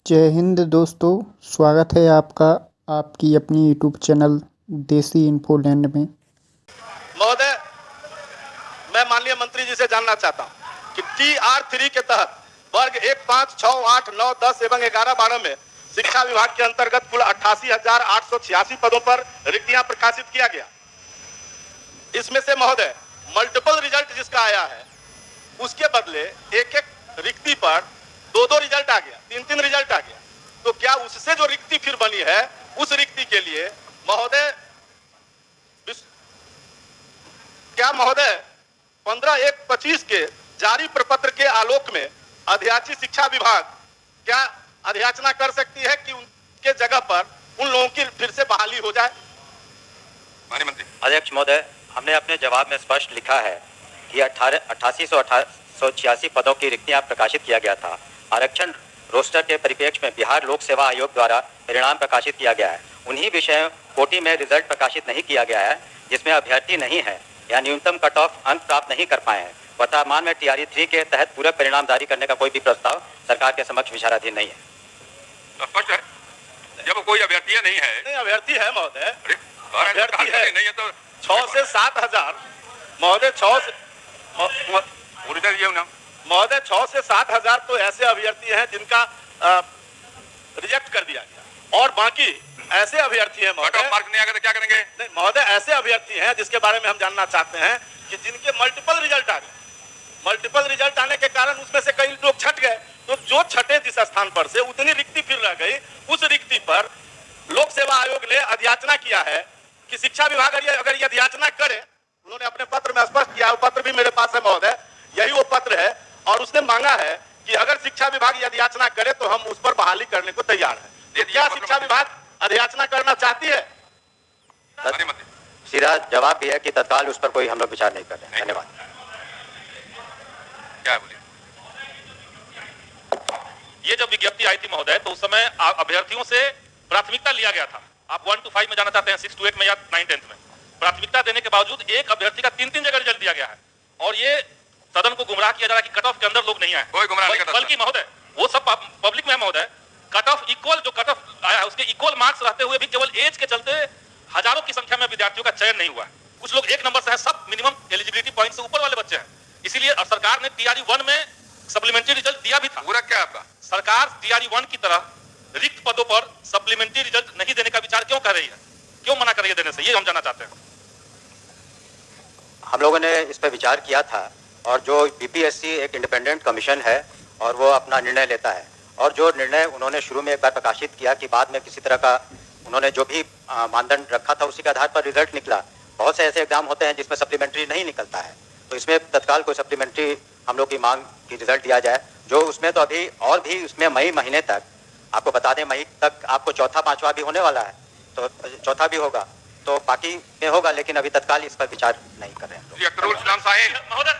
जय हिंद दोस्तों, स्वागत है आपका आपकी अपनी यूट्यूब चैनल देसी इन्फोलैंड में। महोदय, मैं माननीय मंत्री जी से जानना चाहता हूं कि TR3 के तहत वर्ग 1, 5, 6, 8, 9, 10 एवं 11, 12 में शिक्षा विभाग के अंतर्गत कुल 88,886 पदों पर रिक्तियां प्रकाशित किया गया। इसमें से महोदय मल्टीपल रिजल्ट जिसका आया है उसके बदले एक एक रिक्ति पर दो रिजल्ट आ गया, तीन रिजल्ट आ गया। तो क्या उससे जो रिक्ति फिर बनी है उस रिक्ति के लिए महोदय क्या महोदय 15/1/25 के जारी प्रपत्र के आलोक में अध्याची शिक्षा विभाग क्या अधियाचना कर सकती है कि उनके जगह पर उन लोगों की फिर से बहाली हो जाए? माननीय मंत्री। अध्यक्ष महोदय, हमने अपने जवाब में स्पष्ट लिखा है कि 8886 पदों की रिक्तियां प्रकाशित किया गया था। आरक्षण रोस्टर के परिप्रेक्ष्य में बिहार लोक सेवा आयोग द्वारा परिणाम प्रकाशित किया गया है। उन्हीं विषयों कोटि में रिजल्ट प्रकाशित नहीं किया गया है जिसमें अभ्यर्थी नहीं है या न्यूनतम कट ऑफ अंक प्राप्त नहीं कर पाए हैं। वर्तमान में TR3 के तहत पूरक परिणाम जारी करने का कोई भी प्रस्ताव सरकार के समक्ष विचाराधीन नहीं है। स्पष्ट है, जब कोई अभ्यर्थी नहीं है। नहीं, अभ्यर्थी है महोदय, अभ्यर्थी है नहीं है तो 6 से 7,000 महोदय, 6 से महोदय 6 से 7,000 तो ऐसे अभ्यर्थी हैं जिनका रिजेक्ट कर दिया गया और बाकी ऐसे अभ्यर्थी हैं महोदय, मार्क नहीं आएगा तो क्या करेंगे? नहीं महोदय, ऐसे अभ्यर्थी हैं जिसके बारे में हम जानना चाहते हैं कि जिनके मल्टीपल रिजल्ट आ गए। मल्टीपल रिजल्ट आने के कारण उसमें से कई लोग छट गए, तो जो छठे जिस स्थान पर से उतनी रिक्ति फिर रह गई। उस रिक्ति पर लोक सेवा आयोग ने अधियाचना किया है कि शिक्षा विभाग अगर ये अधियाचना करे, उन्होंने अपने पत्र में स्पष्ट किया, वो पत्र भी मेरे पास है महोदय, यही वो पत्र है, और उसने मांगा है कि अगर शिक्षा विभाग ये अधियाचना करे तो हम उस पर बहाली करने को तैयार है। तो क्या शिक्षा विभाग अधियाचना करना चाहती है? सीधा जवाब भी है कि तत्काल उस पर कोई हम लोग विचार नहीं कर रहे हैं। धन्यवाद। क्या बोलिए? ये जब विज्ञप्ति आई थी महोदय तो उस समय अभ्यर्थियों से प्राथमिकता लिया गया था। आप 1 to 5 में जाना चाहते हैं, 6 to 8 में या 9, 10 में प्राथमिकता देने के बावजूद एक अभ्यर्थी का 3 जगह रिजल्ट दिया गया है और ये सदन को गुमराह किया जा रहा है कि कट ऑफ के अंदर लोग नहीं आए। कोई गुमराह नहीं करता। बल्कि महोदय वो सब पब्लिक में है महोदय, कट ऑफ इक्वल जो कट ऑफ आया है उसके इक्वल मार्क्स रहते हुए भी केवल एज के चलते हजारों की संख्या में विद्यार्थियों का चयन नहीं हुआ है। कुछ लोग 1 नंबर से है, सब मिनिमम एलिजिबिलिटी पॉइंट से ऊपर वाले बच्चे हैं। इसीलिए सरकार ने TR1 में सप्लीमेंट्री रिजल्ट दिया भी था। पूरा क्या आपका? सरकार TR1 की तरह रिक्त पदों पर सप्लीमेंट्री रिजल्ट नहीं देने का विचार क्यों कर रही है, क्यों मना कर रही है देने से, ये हम जानना चाहते हैं। हम लोगों ने इस पर विचार किया था और जो BPSC एक इंडिपेंडेंट कमीशन है और वो अपना निर्णय लेता है, और जो निर्णय उन्होंने शुरू में एक बार प्रकाशित किया कि बाद में किसी तरह का उन्होंने जो भी मानदंड रखा था उसी के आधार पर रिजल्ट निकला। बहुत से ऐसे एग्जाम होते हैं जिसमें सप्लीमेंट्री नहीं निकलता है, तो इसमें तत्काल कोई सप्लीमेंट्री हम लोग की मांग की रिजल्ट दिया जाए। जो उसमें तो अभी और भी उसमें मई महीने तक, आपको बता दें मई तक आपको चौथा पांचवा भी होने वाला है, तो चौथा भी होगा, तो बाकी में होगा, लेकिन अभी तख्ताल इस पर विचार नहीं कर रहे हैं। जी, अख्तरुल इस्लाम साहिब। महोदय